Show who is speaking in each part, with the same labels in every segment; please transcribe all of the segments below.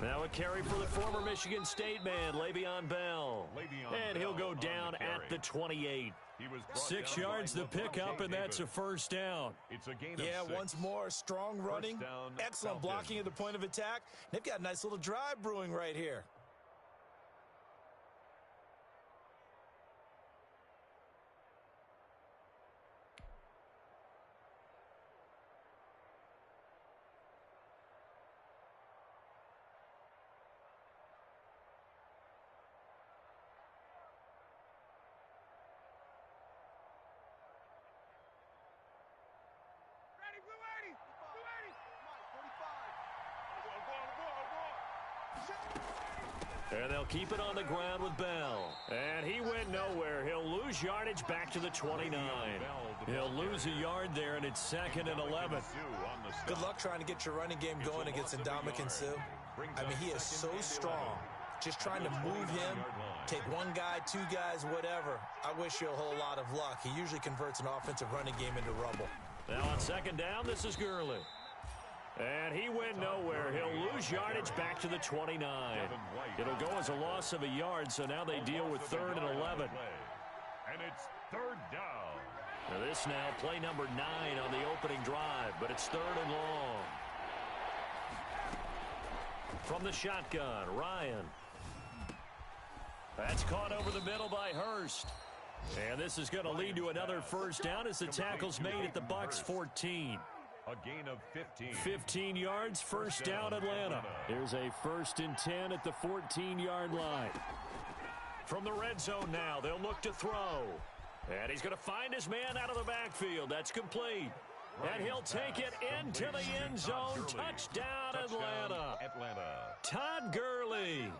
Speaker 1: Now a carry for the former Michigan State man, Le'Veon Bell. And he'll go down at the 28. 6 yards the pickup, and that's a first down.
Speaker 2: Yeah, once more, strong running, excellent blocking at the point of attack. They've got a nice little drive brewing right here.
Speaker 1: And they'll keep it on the ground with Bell. And he went nowhere. He'll lose yardage back to the 29. He'll lose a yard there, and it's 2nd and 11.
Speaker 2: Good luck trying to get your running game going against Ndamukong Suh. I mean, he is so strong. Just trying to move him, take one guy, 2 guys, whatever. I wish you a whole lot of luck. He usually converts an offensive running game into rubble.
Speaker 1: Now on 2nd down, this is Gurley. And he went nowhere. He'll lose yardage back to the 29. It'll go as a loss of a yard, so now they deal with 3rd and 11.
Speaker 3: And it's 3rd down.
Speaker 1: Now this now, play number 9 on the opening drive, but it's 3rd and long. From the shotgun, Ryan. That's caught over the middle by Hurst. And this is going to lead to another first down as the tackle's made at the Bucs 14.
Speaker 3: A gain of 15.
Speaker 1: 15 yards, first down Atlanta. Here's a 1st and 10 at the 14-yard line. From the red zone now, they'll look to throw. And he's going to find his man out of the backfield. That's complete. And he'll take it into the end zone. Touchdown, Atlanta. Todd Gurley.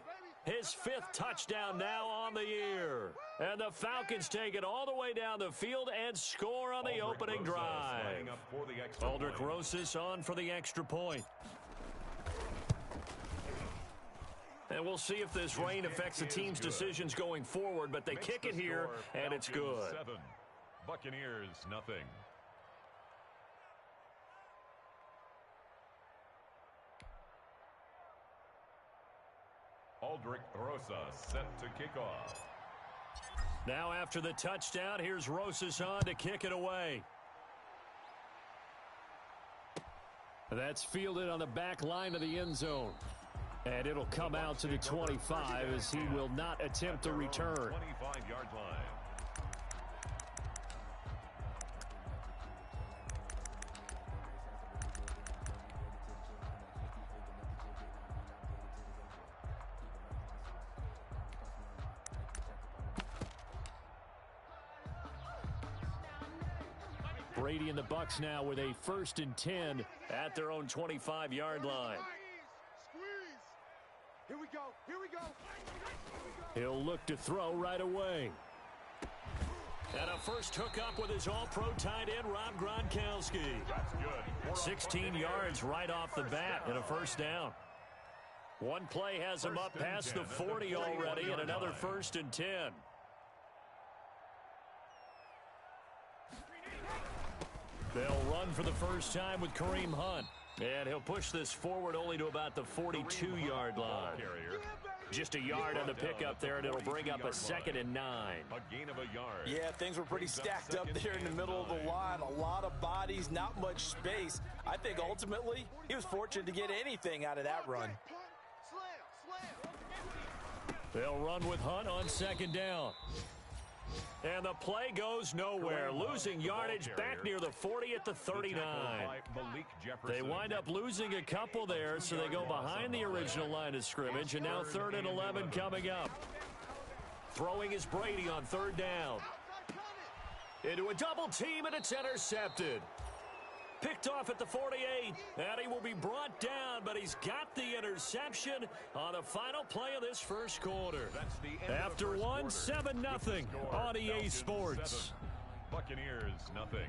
Speaker 1: His 5th touchdown now on the year. And the Falcons take it all the way down the field and score on the opening drive. Aldrick Rosas on for the extra point. And we'll see if this rain affects the team's decisions going forward, but they kick it here, and it's good.
Speaker 3: 7, Buccaneers, nothing. Aldrick Rosas set to kick off.
Speaker 1: Now after the touchdown, here's Rosas on to kick it away. That's fielded on the back line of the end zone. And it'll come out to the 25 as he will not attempt a return.
Speaker 3: 25-yard line.
Speaker 1: Brady and the Bucs now with a 1st and 10 at their own 25-yard line.
Speaker 4: Here we go. Here we go.
Speaker 1: He'll look to throw right away. And a first hookup with his all-pro tight end, Rob Gronkowski.
Speaker 3: That's good.
Speaker 1: 16 yards right off the bat and a first down. One play has him up past the 40 already, and another 1st and 10. They'll run for the first time with Kareem Hunt. And he'll push this forward only to about the 42-yard line. Just a yard on the pickup there, and it'll bring up a 2nd and 9.
Speaker 3: A gain of a yard.
Speaker 2: Yeah, things were pretty stacked up there in the middle of the line. A lot of bodies, not much space. I think ultimately he was fortunate to get anything out of that run.
Speaker 1: They'll run with Hunt on 2nd down. And the play goes nowhere, losing yardage back near the 40 at the 39. They wind up losing a couple there, so they go behind the original line of scrimmage, and now 3rd and 11 coming up. Throwing is Brady on 3rd down. Into a double team, and it's intercepted. Picked off at the 48, and he will be brought down, but he's got the interception on the final play of this first quarter. After one, 7-0 on EA Sports.
Speaker 3: Buccaneers, nothing.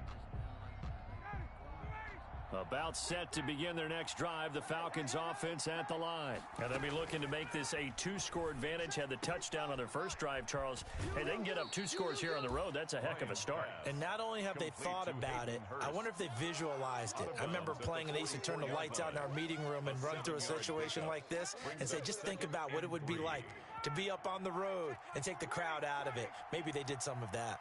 Speaker 1: About set to begin their next drive, the Falcons offense at the line. And they'll be looking to make this a 2-score advantage. Had the touchdown on their first drive, Charles. Hey, they can get up 2 scores here on the road. That's a heck of a start.
Speaker 2: And not only have they thought about it, I wonder if they visualized it. I remember playing and they used to turn the lights out in our meeting room and run through a situation like this and say, just think about what it would be like to be up on the road and take the crowd out of it. Maybe they did some of that.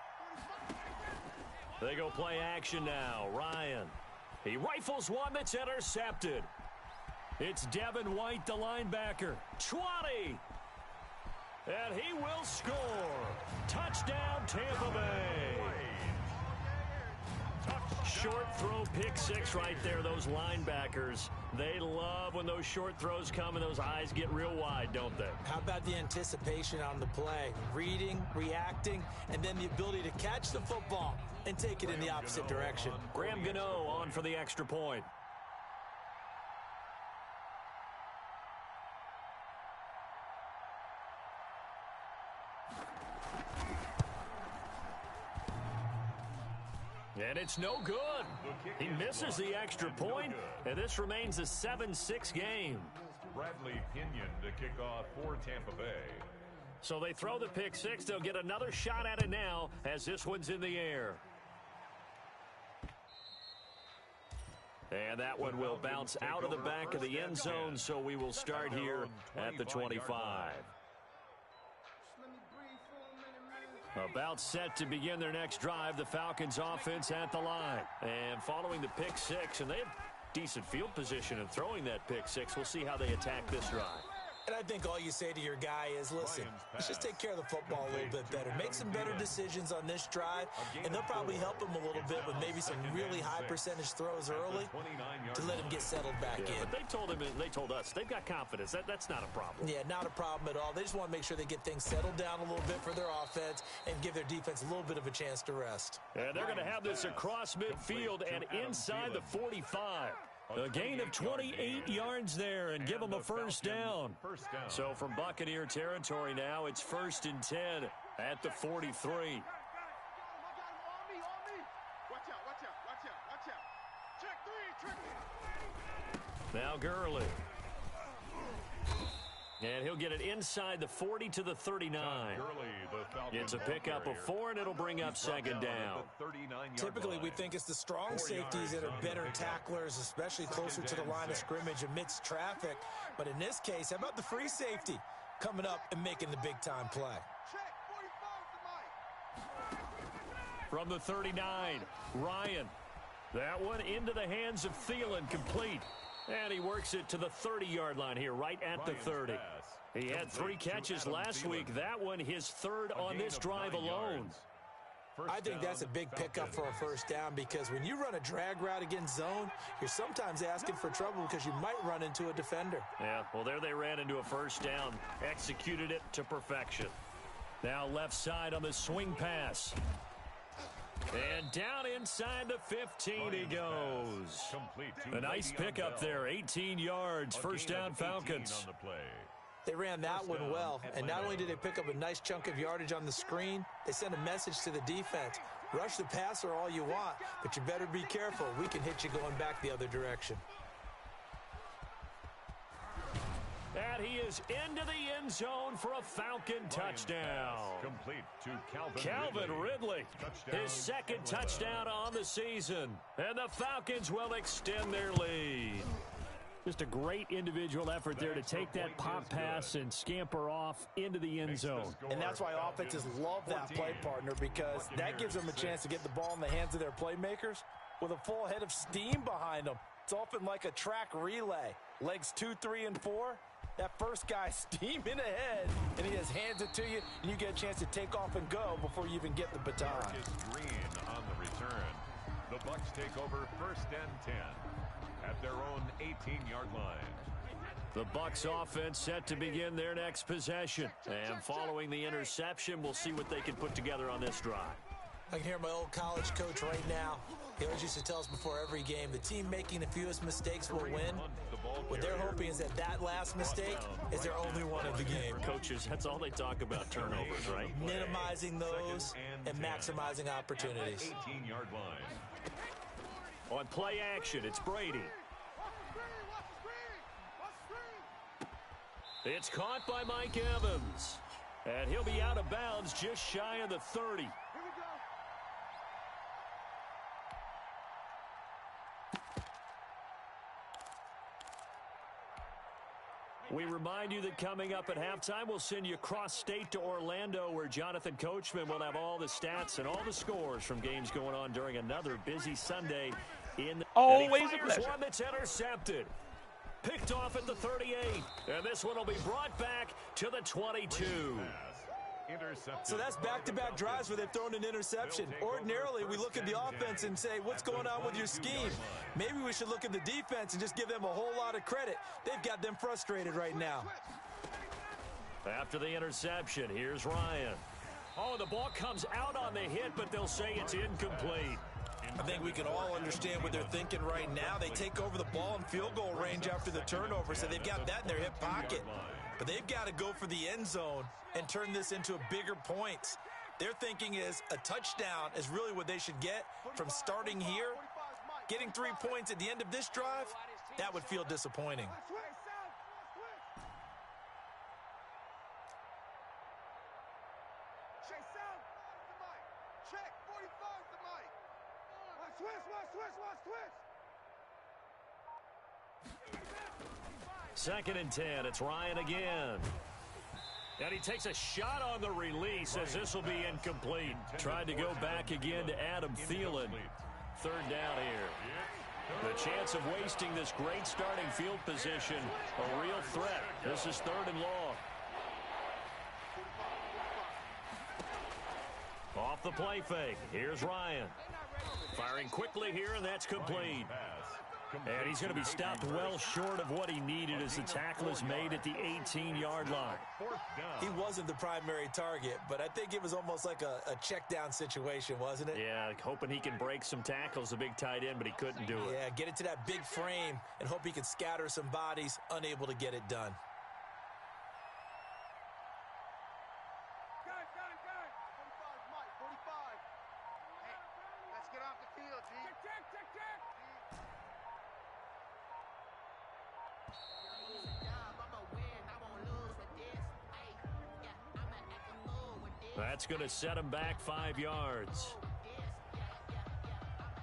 Speaker 1: They go play action now. Ryan. He rifles one that's intercepted. It's Devin White, the linebacker. 20. And he will score. Touchdown, Tampa Bay. Short throw, pick six right there. Those linebackers, they love when those short throws come and those eyes get real wide, don't they?
Speaker 2: How about the anticipation on the play? Reading, reacting, and then the ability to catch the football and take it in the opposite direction.
Speaker 1: Graham Gano on for the extra point. And it's no good. He misses the extra point, and this remains a 7-6 game.
Speaker 3: Bradley Pinion to kick off for Tampa Bay.
Speaker 1: So they throw the pick six. They'll get another shot at it now as this one's in the air. And that one will bounce out of the back of the end zone, so we will start here at the 25. About set to begin their next drive, the Falcons offense at the line. And following the pick six, and they have decent field position in throwing that pick six. We'll see how they attack this drive.
Speaker 2: And I think all you say to your guy is, listen, let's just take care of the football a little bit better. Make some better decisions on this drive, and they'll probably help him a little bit with maybe some really high percentage throws early to let him get settled back in.
Speaker 1: But they told us they've got confidence. That's not a problem.
Speaker 2: Yeah, not a problem at all. They just want to make sure they get things settled down a little bit for their offense and give their defense a little bit of a chance to rest.
Speaker 1: And they're going to have this across midfield and inside the 45. A gain of 28 yards there and give them a first down. So from Buccaneer territory now, it's 1st and 10 at the 43. Now Gurley. And he'll get it inside the 40 to the 39. It's a pickup of 4, and it'll bring up 2nd down.
Speaker 2: Typically, we think it's the strong safeties that are better tacklers, especially closer to the line of scrimmage amidst traffic. But in this case, how about the free safety coming up and making the big-time play?
Speaker 1: From the 39, Ryan. That one into the hands of Thielen, complete. And he works it to the 30-yard line here, right at the 30. He had 3 catches last week. That one his 3rd on this drive alone.
Speaker 2: I think that's a big pickup for a first down because when you run a drag route against zone, you're sometimes asking for trouble because you might run into a defender.
Speaker 1: Yeah, well, there they ran into a first down, executed it to perfection. Now left side on the swing pass. And down inside the 15 he goes. A nice pickup there, 18 yards, first down Falcons.
Speaker 2: They ran that one well, and not only did they pick up a nice chunk of yardage on the screen, they sent a message to the defense. Rush the passer all you want, but you better be careful. We can hit you going back the other direction.
Speaker 1: And he is into the end zone for a Falcon touchdown.
Speaker 3: Complete to
Speaker 1: Calvin Ridley. His 2nd touchdown on the season. And the Falcons will extend their lead. Just a great individual effort there to take that pop pass and scamper off into the end zone.
Speaker 2: And that's why offenses love that play partner, because that gives them a chance to get the ball in the hands of their playmakers with a full head of steam behind them. It's often like a track relay. Legs 2, 3, and 4. That first guy steaming ahead, and he just hands it to you, and you get a chance to take off and go before you even get the baton.
Speaker 3: Marcus Green on the return. The Bucs take over 1st and 10 at their own 18-yard line.
Speaker 1: The Bucs offense set to begin their next possession. And following the interception, we'll see what they can put together on this drive.
Speaker 2: I can hear my old college coach right now. He always used to tell us before every game, the team making the fewest mistakes will win. What they're hoping is that last mistake is their only one of the game.
Speaker 1: Coaches, that's all they talk about, turnovers, right?
Speaker 2: Minimizing those and maximizing opportunities.
Speaker 3: 18-yard line.
Speaker 1: On play action, it's Brady. It's caught by Mike Evans. And he'll be out of bounds just shy of the 30. We remind you that coming up at halftime, we'll send you cross-state to Orlando, where Jonathan Coachman will have all the stats and all the scores from games going on during another busy Sunday.
Speaker 4: Always a pleasure.
Speaker 1: One that's intercepted. Picked off at the 38. And this one will be brought back to the 22.
Speaker 2: So that's back-to-back drives where they've thrown an interception. Ordinarily, we look at the offense and say, what's going on with your scheme? Maybe we should look at the defense and just give them a whole lot of credit. They've got them frustrated right now.
Speaker 1: After the interception, here's Ryan. Oh, the ball comes out on the hit, but they'll say it's incomplete.
Speaker 2: I think we can all understand what they're thinking right now. They take over the ball in field goal range after the turnover, so they've got that in their hip pocket. But they've got to go for the end zone and turn this into bigger points. Their thinking is a touchdown is really what they should get from starting here. Getting 3 points at the end of this drive, that would feel disappointing.
Speaker 1: Second and 10, it's Ryan again. And he takes a shot on the release as this will be incomplete. Tried to go back again to Adam Thielen. Third down here. The chance of wasting this great starting field position, a real threat. This is third and long. Off the play fake. Here's Ryan. Firing quickly here, and that's complete. And he's going to be stopped well short of what he needed as the tackle is made at the 18-yard line.
Speaker 2: He wasn't the primary target, but I think it was almost like a check down situation, wasn't it?
Speaker 1: Yeah, hoping he can break some tackles, a big tight end, but he couldn't do it.
Speaker 2: Yeah, get it to that big frame and hope he can scatter some bodies, unable to get it done.
Speaker 1: That's going to set him back 5 yards.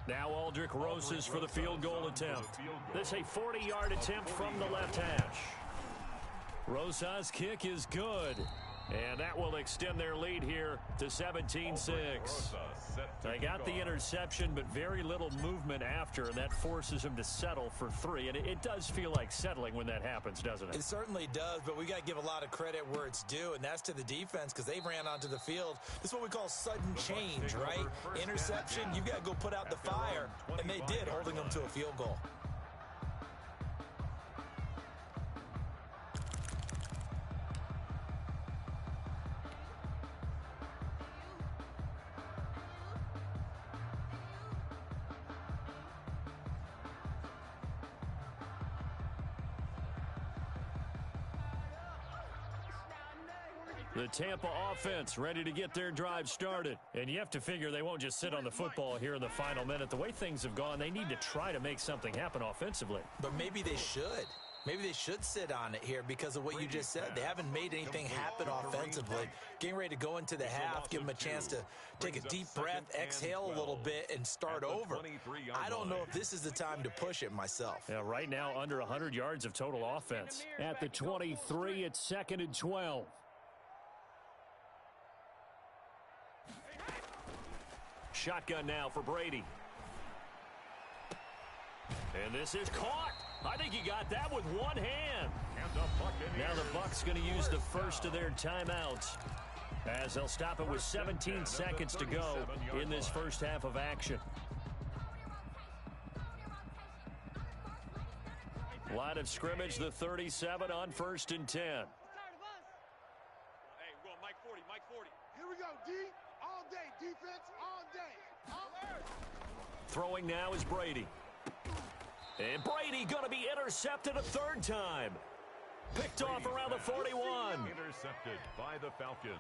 Speaker 1: Now Aldrick Rosas for the field goal attempt. This a 40-yard attempt from the left hash. Rosas' kick is good. And that will extend their lead here to 17-6. They got the interception, but very little movement after, and that forces them to settle for 3. And it does feel like settling when that happens, doesn't it?
Speaker 2: It certainly does, but we got to give a lot of credit where it's due, and that's to the defense because they ran onto the field. This is what we call sudden change, right? Interception, you've got to go put out the fire, and they did, holding them to a field goal.
Speaker 1: The Tampa offense ready to get their drive started. And you have to figure they won't just sit on the football here in the final minute. The way things have gone, they need to try to make something happen offensively.
Speaker 2: But maybe they should. Maybe they should sit on it here because of what you just said. They haven't made anything happen offensively. Getting ready to go into the half, give them a chance to take a deep breath, exhale a little bit, and start over. I don't know if this is the time to push it myself.
Speaker 1: Yeah, right now, under 100 yards of total offense. At the 23, it's 2nd and 12. Shotgun now for Brady. And this is caught. I think he got that with one hand. Now the Bucs going to use the first of their timeouts as they'll stop it with 17 seconds to go in this first half of action. Line of scrimmage, the 37 on 1st and 10.
Speaker 5: Hey, we're going Mike 40, Mike 40. Here we go, D. All day, defense, all day.
Speaker 1: Throwing now is Brady. And Brady going to be intercepted a third time. Picked off around the 41.
Speaker 3: Intercepted by the Falcons.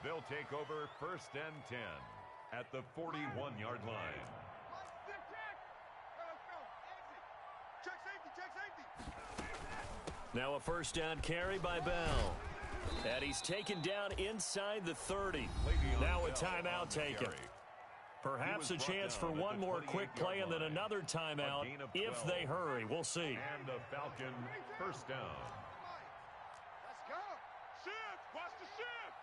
Speaker 3: They'll take over 1st and 10 at the 41-yard line.
Speaker 5: Check safety, check safety.
Speaker 1: Now a first down carry by Bell. And he's taken down inside the 30. Now a timeout taken. Perhaps a chance for one more quick play and then another timeout if they hurry. We'll see.
Speaker 3: And the Falcon first down.
Speaker 5: Let's go. Shift, watch the shift.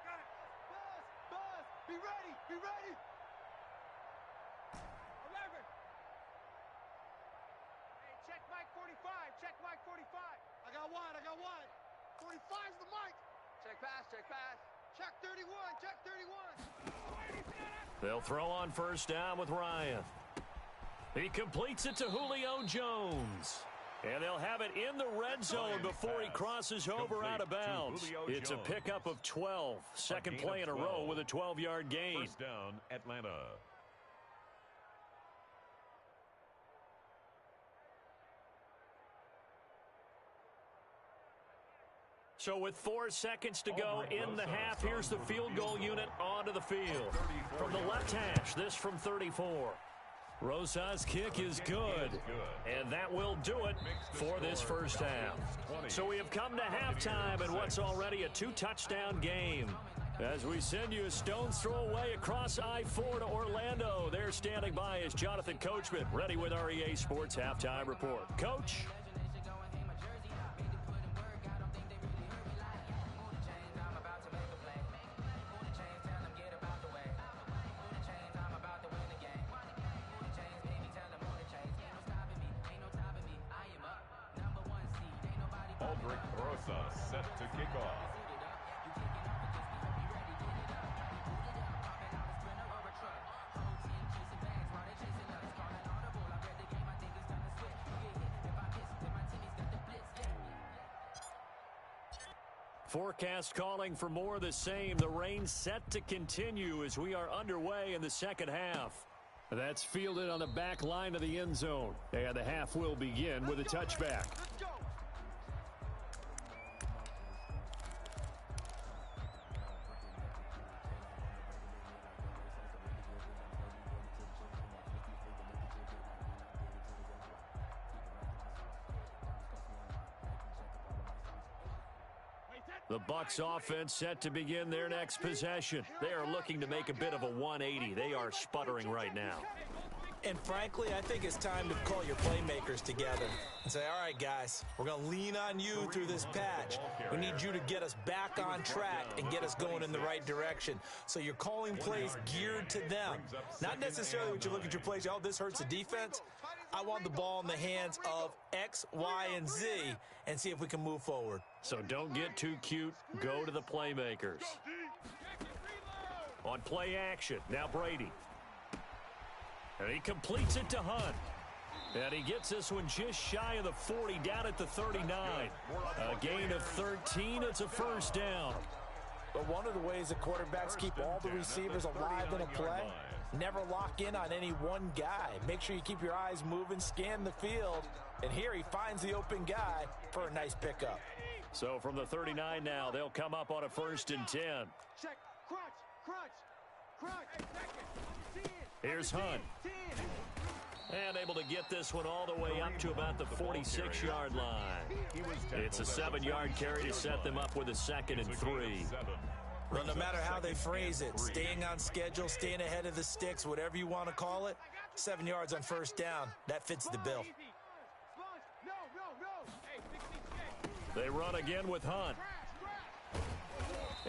Speaker 5: Got it. Buzz, be ready, be ready. 11. Hey, check Mike 45, check Mike 45. I got one. 45's the mic. Check pass. Check 31, check 31.
Speaker 1: They'll throw on first down with Ryan. He completes it to Julio Jones. And they'll have it in the red zone before he crosses over out of bounds. It's a pickup of 12. Second play in a row with a 12-yard gain.
Speaker 3: First down, Atlanta.
Speaker 1: So with 4 seconds to go in the half, here's the field goal unit onto the field. From the left hash, this from 34. Rosas' kick is good, and that will do it for this first half. So we have come to halftime in what's already a 2-touchdown game. As we send you a stone's throw away across I-4 to Orlando, there standing by is Jonathan Coachman, ready with our EA Sports Halftime Report. Coach?
Speaker 3: Rosas set to kick off.
Speaker 1: Forecast calling for more of the same. The rain set to continue as we are underway in the second half. That's fielded on the back line of the end zone. And the half will begin with a touchback.
Speaker 5: Let's go.
Speaker 1: The Bucs offense set to begin their next possession. They are looking to make a bit of a 180. They are sputtering right now.
Speaker 2: And frankly, I think it's time to call your playmakers together and say, all right, guys, we're going to lean on you through this patch. We need you to get us back on track and get us going in the right direction. So you're calling plays geared to them. Not necessarily when you look at your plays, oh, this hurts the defense. I want the ball in the hands of X, Y, and Z and see if we can move forward.
Speaker 1: So don't get too cute. Go to the playmakers. On play action, now Brady. And he completes it to Hunt. And he gets this one just shy of the 40, down at the 39. A gain of 13. It's a first down.
Speaker 2: But one of the ways the quarterbacks keep all the receivers alive in a play, never lock in on any one guy. Make sure you keep your eyes moving, scan the field. And here he finds the open guy for a nice pickup.
Speaker 1: So from the 39 now, they'll come up on a 1st and 10.
Speaker 5: Check, crunch.
Speaker 1: Here's Hunt. And able to get this one all the way up to about the 46-yard line. It's a 7-yard carry to set them up with a 2nd and 3.
Speaker 2: Well, no matter how they phrase it, staying on schedule, staying ahead of the sticks, whatever you want to call it, 7 yards on first down, that fits the bill.
Speaker 1: They run again with Hunt.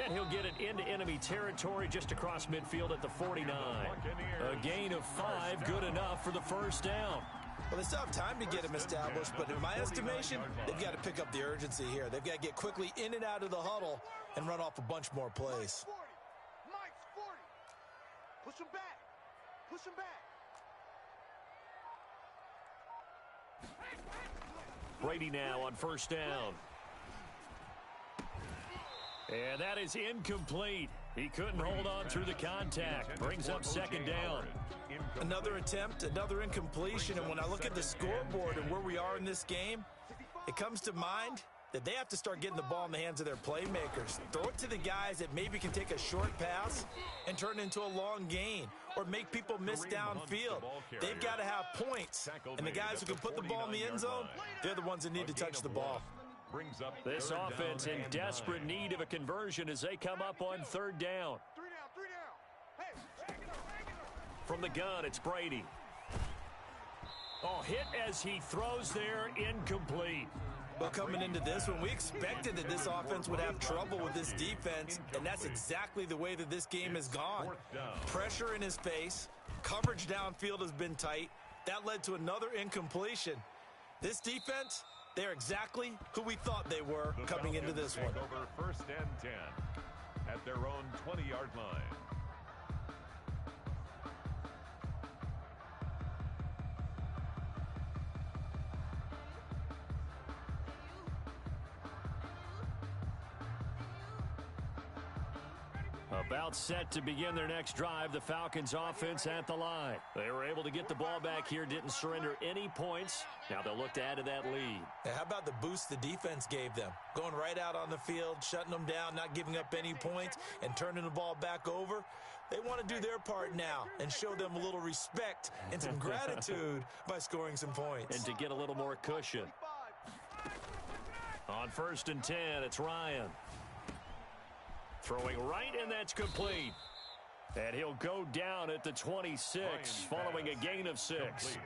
Speaker 1: And he'll get it into enemy territory just across midfield at the 49. A gain of 5, good enough for the first down.
Speaker 2: Well, they still have time to get him established, but in my estimation, they've got to pick up the urgency here. They've got to get quickly in and out of the huddle and run off a bunch more plays.
Speaker 5: Mike's 40. Push him back.
Speaker 1: Brady now on first down. And that is incomplete. He couldn't hold on through the contact. Brings up 2nd down.
Speaker 2: Another attempt, another incompletion, and when I look at the scoreboard and where we are in this game, it comes to mind that they have to start getting the ball in the hands of their playmakers. Throw it to the guys that maybe can take a short pass and turn it into a long gain or make people miss downfield. They've got to have points, and the guys who can put the ball in the end zone, they're the ones that need to touch the ball.
Speaker 1: This offense in desperate need of a conversion as they come up on third down. From the gun, it's Brady. Oh, hit as he throws there, incomplete.
Speaker 2: Well, coming into this one, we expected that this offense would have trouble with this defense, and that's exactly the way that this game has gone. Pressure in his face, coverage downfield has been tight. That led to another incompletion. This defense, they're exactly who we thought they were coming into this one.
Speaker 3: Over first and 10 at their own 20-yard line.
Speaker 1: About set to begin their next drive, the Falcons offense at the line. They were able to get the ball back here, didn't surrender any points. Now they'll look to add to that lead.
Speaker 2: Now, how about the boost the defense gave them? Going right out on the field, shutting them down, not giving up any points, and turning the ball back over. They want to do their part now and show them a little respect and some gratitude by scoring some points.
Speaker 1: And to get a little more cushion. On first and 10, it's Ryan. Throwing right, and that's complete. And he'll go down at the 26, following a gain of 6.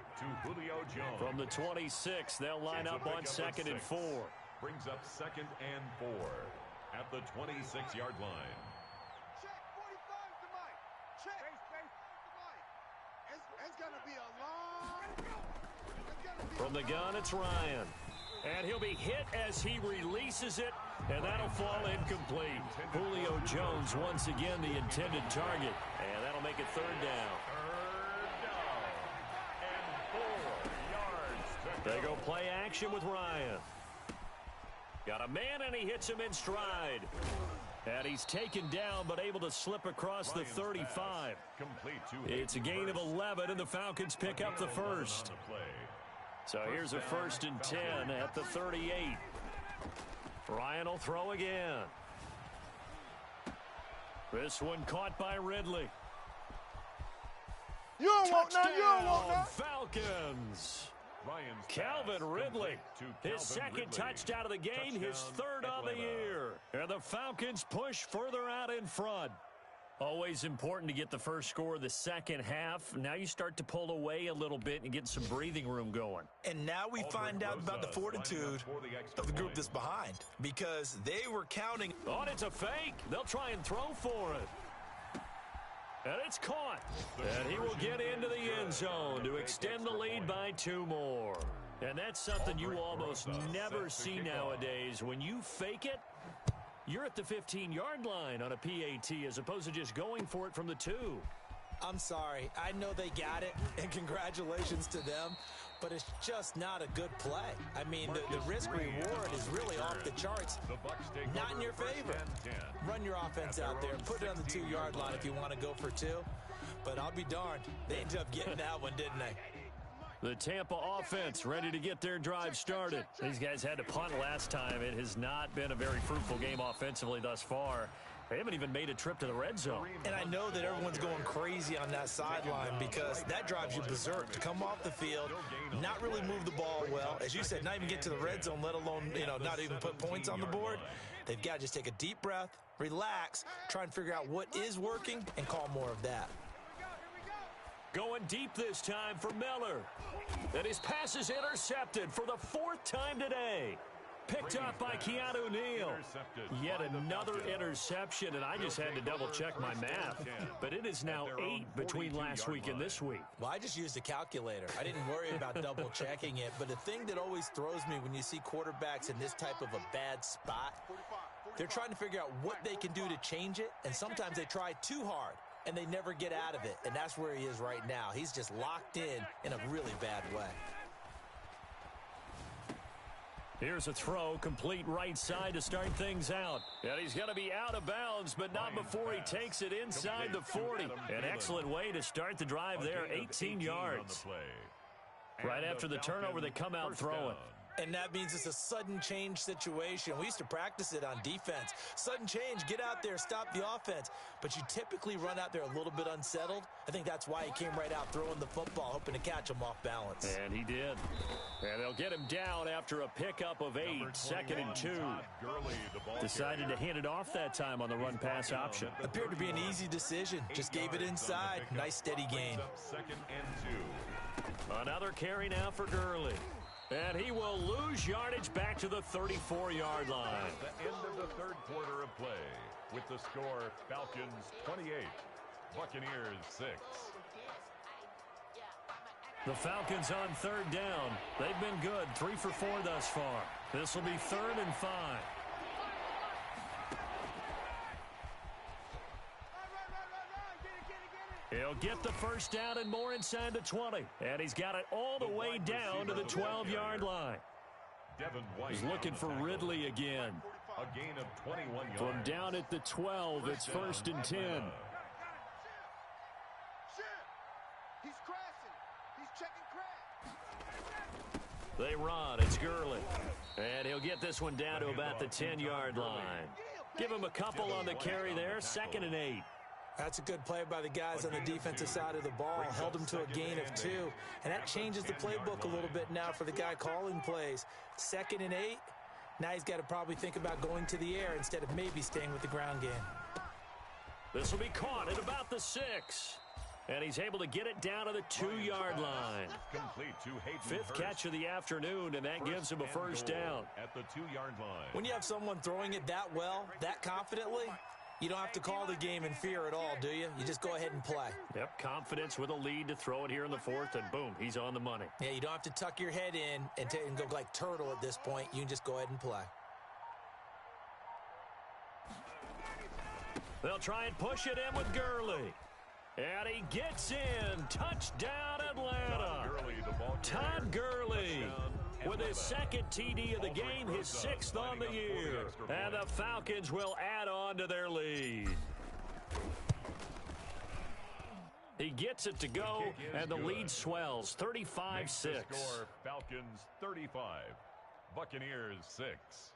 Speaker 1: From the 26, they'll line up on 2nd and 4.
Speaker 3: Brings up 2nd and 4 at the 26-yard line.
Speaker 5: Check 45 to Mike. Check. To Mike. It's going to be a long.
Speaker 1: From the gun, it's Ryan. And he'll be hit as he releases it, and that'll fall incomplete. Julio Jones once again the intended target, and that'll make it third down.
Speaker 3: And 4 yards.
Speaker 1: They go play action with Ryan. Got a man, and he hits him in stride. And he's taken down, but able to slip across the 35. It's a gain of 11, and the Falcons pick up the first. So here's a 1st and 10 at the 38. Ryan will throw again. This one caught by Ridley.
Speaker 5: You don't want none. You don't want none.
Speaker 1: Falcons. Calvin Ridley, his second touchdown of the game, his third on the year. And the Falcons push further out in front. Always important to get the first score of the second half. Now you start to pull away a little bit and get some breathing room going.
Speaker 2: And now we find out about the fortitude of the group that's behind, because they were counting.
Speaker 1: Oh, it's a fake. They'll try and throw for it. And it's caught. And he will get into the end zone to extend the lead by 2 more. And that's something you almost never see nowadays. When you fake it, you're at the 15-yard line on a PAT as opposed to just going for it from the 2.
Speaker 2: I'm sorry. I know they got it, and congratulations to them, but it's just not a good play. I mean, the risk-reward is really off the charts. Not in your favor. Run your offense out there and put it on the 2-yard line if you want to go for 2. But I'll be darned. They ended up getting that one, didn't they?
Speaker 1: The Tampa offense ready to get their drive started. These guys had to punt last time. It has not been a very fruitful game offensively thus far. They haven't even made a trip to the red zone.
Speaker 2: And I know that everyone's going crazy on that sideline because that drives you berserk to come off the field, not really move the ball well. As you said, not even get to the red zone, let alone, not even put points on the board. They've got to just take a deep breath, relax, try and figure out what is working, and call more of that.
Speaker 1: Going deep this time for Miller. And his pass is intercepted for the 4th time today. Picked up by Keanu Neal. Yet another interception, and I just had to double-check my math. But it is now 8 between last week and this week.
Speaker 2: Well, I just used a calculator. I didn't worry about double-checking it. But the thing that always throws me when you see quarterbacks in this type of a bad spot, they're trying to figure out what they can do to change it, and sometimes they try too hard, and they never get out of it. And that's where he is right now. He's just locked in a really bad way.
Speaker 1: Here's a throw, complete right side to start things out. And he's going to be out of bounds, but not before he takes it inside the 40. An excellent way to start the drive there, 18 yards. Right after the turnover, they come out throwing.
Speaker 2: And that means it's a sudden change situation. We used to practice it on defense. Sudden change, get out there, stop the offense. But you typically run out there a little bit unsettled. I think that's why he came right out throwing the football, hoping to catch him off balance.
Speaker 1: And he did. And they'll get him down after a pickup of 8, 2nd and 2. Decided to hand it off that time on the run-pass option.
Speaker 2: Appeared to be an easy decision. Just gave it inside. Nice steady gain.
Speaker 3: 2nd and 2.
Speaker 1: Another carry now for Gurley. And he will lose yardage back to the 34-yard line.
Speaker 3: The end of the third quarter of play. With the score, Falcons 28, Buccaneers 6.
Speaker 1: The Falcons on 3rd down. They've been good, 3 for 4 thus far. This will be 3rd and 5. He'll get the first down and more inside the 20. And he's got it all the way down to the 12-yard line. He's looking for Ridley again.
Speaker 3: A gain of 21 yards.
Speaker 1: From down at the 12, it's 1st and 10.
Speaker 5: He's crashing. He's checking crash.
Speaker 1: They run. It's Gurley. And he'll get this one down to about the 10-yard line. Give him a couple on the carry there. 2nd and 8.
Speaker 2: That's a good play by the guys on the defensive side of the ball. Held him to a gain of 2. And that changes the playbook a little bit now for the guy calling plays. 2nd and 8. Now he's got to probably think about going to the air instead of maybe staying with the ground game.
Speaker 1: This will be caught at about the 6. And he's able to get it down to the 2-yard line.
Speaker 3: Complete to Hayden
Speaker 1: 5th catch of the afternoon, and that gives him a first down.
Speaker 3: At the 2-yard line.
Speaker 2: When you have someone throwing it that well, that confidently, you don't have to call the game in fear at all, do you? You just go ahead and play.
Speaker 1: Yep, confidence with a lead to throw it here in the 4th, and boom, he's on the money.
Speaker 2: Yeah, you don't have to tuck your head in and go like turtle at this point. You can just go ahead and play.
Speaker 1: They'll try and push it in with Gurley. And he gets in. Touchdown, Atlanta. Todd Gurley with his 2nd TD of the game, his 6th on the year. And the Falcons will add on to their lead. He gets it to go, and the lead swells, 35-6.
Speaker 3: Falcons 35, Buccaneers 6.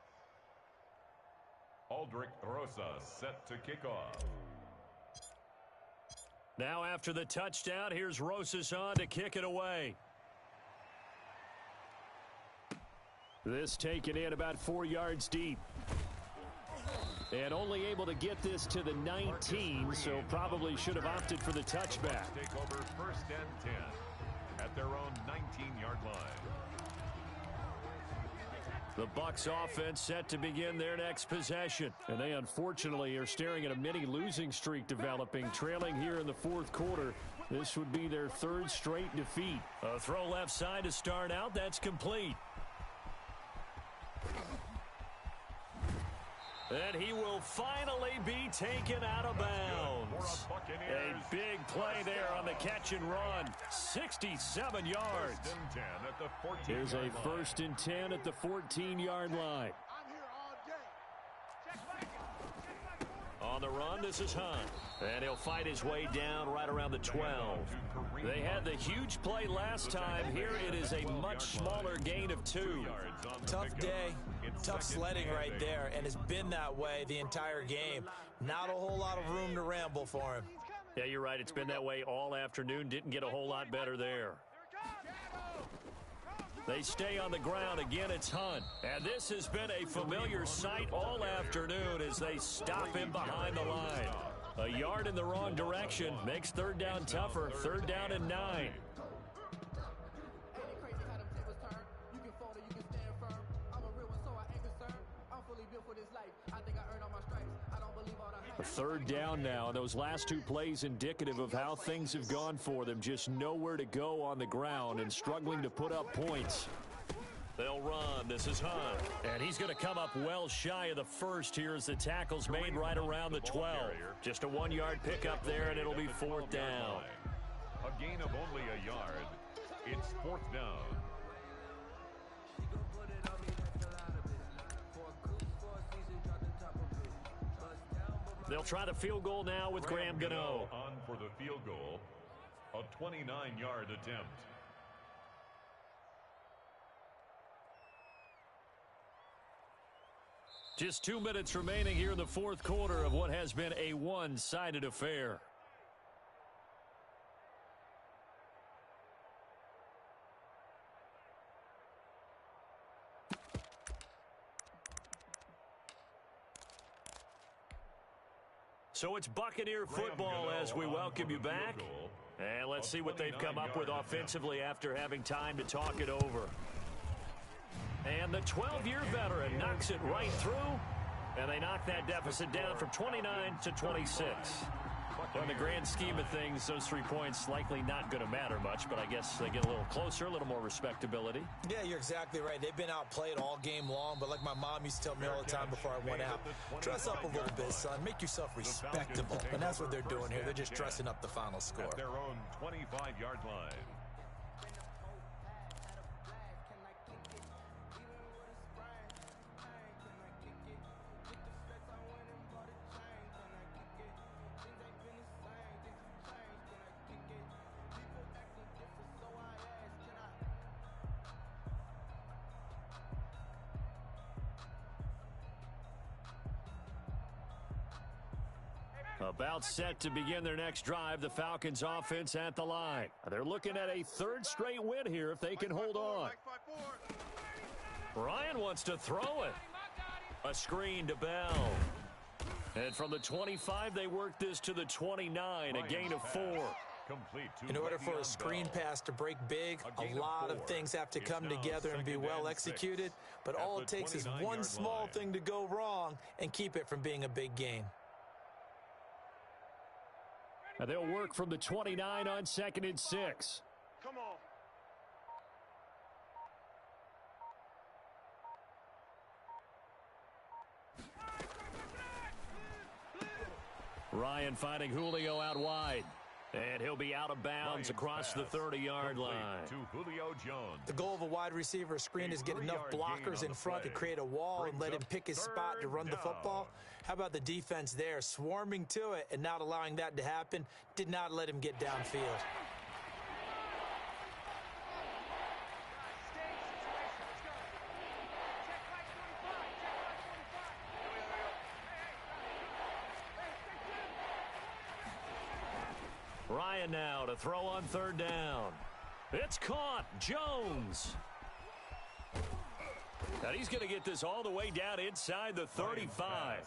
Speaker 3: Aldrich Rosa set to kick off.
Speaker 1: Now after the touchdown, here's Rosas on to kick it away. This taken in about 4 yards deep. And only able to get this to the 19, so probably should have opted for the touchback.
Speaker 3: Take over 1st and 10 at their own 19-yard line.
Speaker 1: The Bucs offense set to begin their next possession. And they unfortunately are staring at a mini losing streak developing, trailing here in the 4th quarter. This would be their 3rd straight defeat. A throw left side to start out. That's complete. And he will finally be taken out of bounds. A big play there on the catch and run. 67 yards. Here's a 1st and 10 at the 14-yard line. On the run, this is Hunt. And he'll fight his way down right around the 12. They had the huge play last time. Here it is a much smaller gain of 2.
Speaker 2: Tough day, tough sledding right there, and it's been that way the entire game. Not a whole lot of room to ramble for him.
Speaker 1: Yeah, you're right. It's been that way all afternoon. Didn't get a whole lot better there. They stay on the ground. Again, it's Hunt. And this has been a familiar sight all afternoon as they stop him behind the line. A yard in the wrong direction makes 3rd down tougher. 3rd down and 9. A 3rd down now, and those last 2 plays indicative of how things have gone for them. Just nowhere to go on the ground and struggling to put up points. They'll run. This is Hunt. And he's going to come up well shy of the 1st here as the tackle's made right around the 12. Just a 1-yard pickup there, and it'll be 4th down.
Speaker 3: A gain of only a yard. It's 4th down.
Speaker 1: They'll try the field goal now with Graham Gano.
Speaker 3: On for the field goal. A 29-yard attempt.
Speaker 1: Just 2 minutes remaining here in the fourth quarter of what has been a one-sided affair. So it's Buccaneer football as we welcome you back. And let's see what they've come up with offensively after having time to talk it over. And the 12-year veteran knocks it right through. And they knock that deficit down from 29 to 26. Well, in the grand scheme of things, those 3 points likely not going to matter much, but I guess they get a little closer, a little more respectability. Yeah, you're exactly right. They've been outplayed all game long, but like my mom used to tell me all the time before I went out, dress up a little bit, son. Make yourself respectable. And that's what they're doing here. They're just dressing up the final score.
Speaker 3: At their own 25-yard line.
Speaker 1: About set to begin their next drive, the Falcons offense at the line. They're looking at a third straight win here if they can hold on. Ryan wants to throw it. A screen to Bell. And from the 25, they work this to the 29, a gain of 4.
Speaker 2: In order for a screen pass to break big, a lot of things have to come together and be well executed. But all it takes is one small thing to go wrong and keep it from being a big gain.
Speaker 1: And they'll work from the 29 on 2nd and 6.
Speaker 5: Come on.
Speaker 1: Ryan finding Julio out wide. And he'll be out of bounds across the 30-yard line.
Speaker 3: To Julio Jones.
Speaker 2: The goal of a wide receiver screen is get enough blockers in front to create a wall and let him pick his spot to run the football. How about the defense there, swarming to it and not allowing that to happen? Did not let him get downfield.
Speaker 1: Ryan now to throw on 3rd down. It's caught. Jones. And he's going to get this all the way down inside the 35.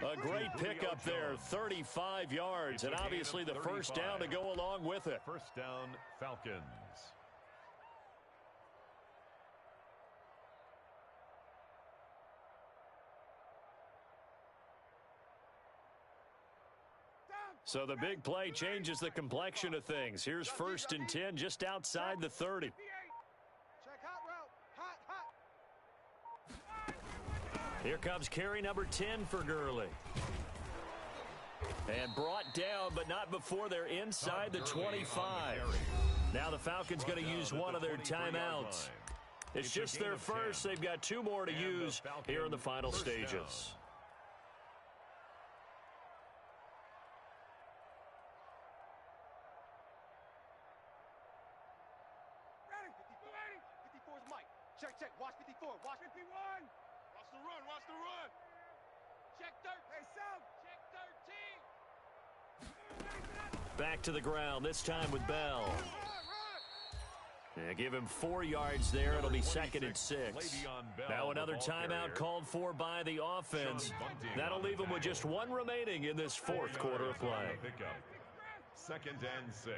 Speaker 1: A great pickup there, 35 yards, and obviously the first down to go along with it.
Speaker 3: First down, Falcons.
Speaker 1: So the big play changes the complexion of things. Here's 1st and 10 just outside the 30.
Speaker 5: Check hot route. Hot.
Speaker 1: Here comes carry number 10 for Gurley. And brought down, but not before they're inside the 25. Now the Falcons going to use one of their timeouts. It's just their first. They've got 2 more to use here in the final stages.
Speaker 5: Check. Watch 54. Watch 51. Watch the run. Watch the run. Check 13. Hey, Sam. Check 13.
Speaker 1: Back to the ground, this time with Bell. Yeah, give him 4 yards there. It'll be 2nd and 6. Now another timeout called for by the offense. That'll leave them with just 1 remaining in this fourth quarter of play.
Speaker 3: 2nd and 6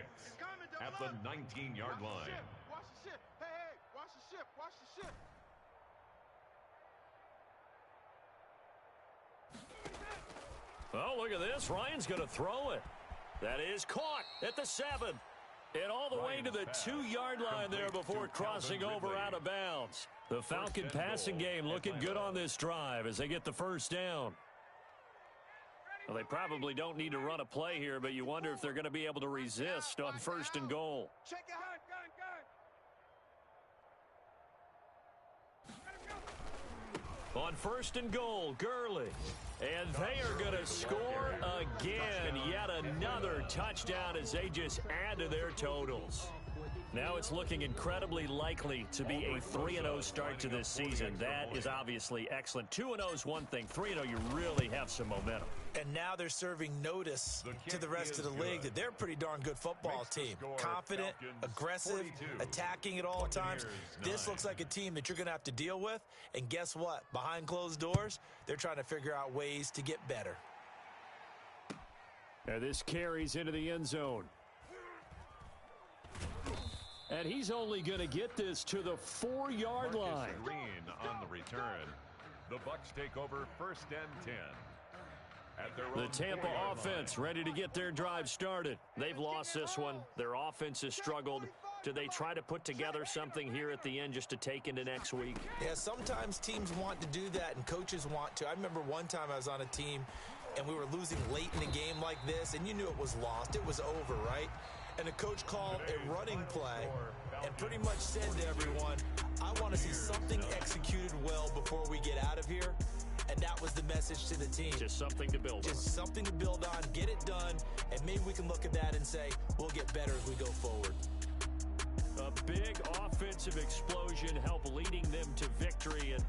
Speaker 3: at the 19-yard line.
Speaker 5: Watch the ship. Hey, watch the ship. Watch the ship.
Speaker 1: Oh, look at this. Ryan's going to throw it. That is caught at the 7. And all the way to the 2-yard line there before crossing over out of bounds. The Falcon passing game looking good on this drive as they get the first down. Well, they probably don't need to run a play here, but you wonder if they're going to be able to resist on 1st and goal.
Speaker 5: Check it out.
Speaker 1: On 1st and goal, Gurley. And they are going to score again. Yet another touchdown as they just add to their totals. Now it's looking incredibly likely to be a 3-0 start to this season. That is obviously excellent. 2-0 is one thing. 3-0, you really have some momentum.
Speaker 2: And now they're serving notice to the rest of the league that they're a pretty darn good football team. Confident, aggressive, attacking at all times. This looks like a team that you're going to have to deal with. And guess what? Behind closed doors, they're trying to figure out ways to get better.
Speaker 1: And this carries into the end zone. And he's only going to get this to the 4-yard line.
Speaker 3: Green on the return. The Bucks take over 1st and 10.
Speaker 1: The Tampa offense ready to get their drive started. They've lost this one. Their offense has struggled. Do they try to put together something here at the end just to take into next week?
Speaker 2: Yeah, sometimes teams want to do that and coaches want to. I remember one time I was on a team and we were losing late in a game like this, and you knew it was lost. It was over, right? And the coach called a running play and pretty much said to everyone, I want to see something executed well before we get out of here. And that was the message to the team.
Speaker 1: Just something to build on.
Speaker 2: Just something to build on, get it done, and maybe we can look at that and say, we'll get better as we go forward.
Speaker 1: A big offensive explosion helped leading them to victory. And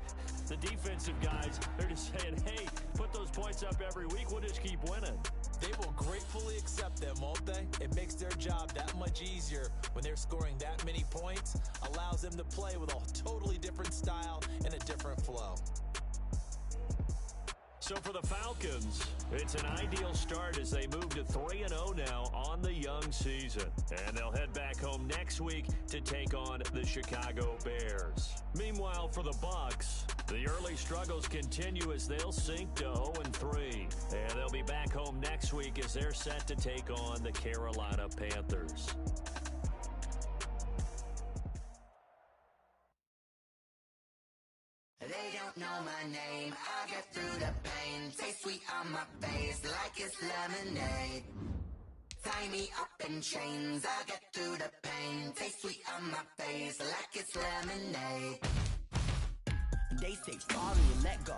Speaker 1: the defensive guys, they're just saying, hey, put those points up every week. We'll just keep winning.
Speaker 2: They will gratefully accept them, won't they? It makes their job that much easier when they're scoring that many points. Allows them to play with a totally different style and a different flow.
Speaker 1: So for the Falcons, it's an ideal start as they move to 3-0 now on the young season. And they'll head back home next week to take on the Chicago Bears. Meanwhile, for the Bucks, the early struggles continue as they'll sink to 0-3. And they'll be back home next week as they're set to take on the Carolina Panthers.
Speaker 6: They don't know my name, I get through the pain. Taste sweet on my face like it's lemonade. Tie me up in chains, I get through the pain. Taste sweet on my face like it's lemonade. They say sorry and let go,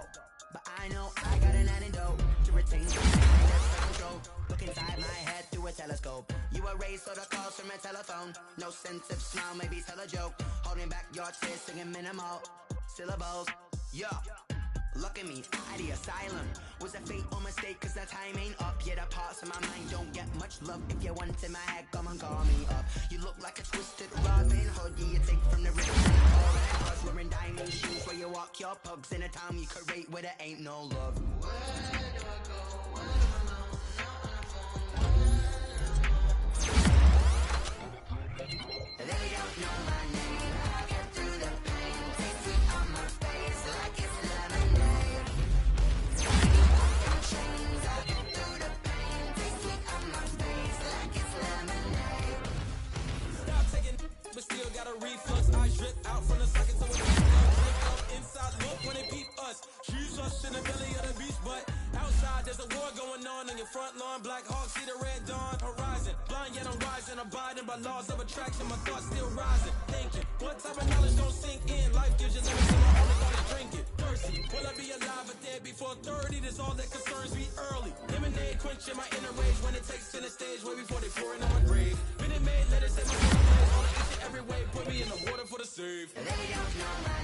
Speaker 6: but I know I got an antidote to retain some kind of control. Look inside my head through a telescope. You erase all the calls from a telephone. No sense of smile, maybe tell a joke. Holding back your tears, singing minimal syllables. Yeah, look at me, at the asylum. Was a fate or mistake, cause the time ain't up. Yeah, the parts of my mind don't get much love. If you want in my head, come and call me up. You look like a twisted Robin Hood. Yeah, you take from the rich and us wearing diamond shoes where you walk your pugs in a town you create where there ain't no love. Where do I go? Where do I know? They don't know my name. I get through the pain. Taste sweet on my face like it's lemonade. Chains, I get through the pain. Taste sweet on my face like it's lemonade.
Speaker 7: Stop taking, but still got a reflux. I drip out from the socket, so it's drip up inside. Look when they peep us. She's us in the belly of the beast, but outside there's a war going on your front lawn. Black Hawk, see the red dawn horizon. Blind yet I'm rising, abiding by laws of attraction. My thoughts still rising, thinking what type of knowledge don't sink in? Life gives you limits, and my only thought is drinking. Thirsty, will I be alive or dead before 30? That's all that concerns me early. Lemonade quenching my inner rage when it takes to the stage way before they pour into my grave. Been it made, let it set my soul ablaze. On the each and every way, put me in the water for the save.
Speaker 6: They don't know my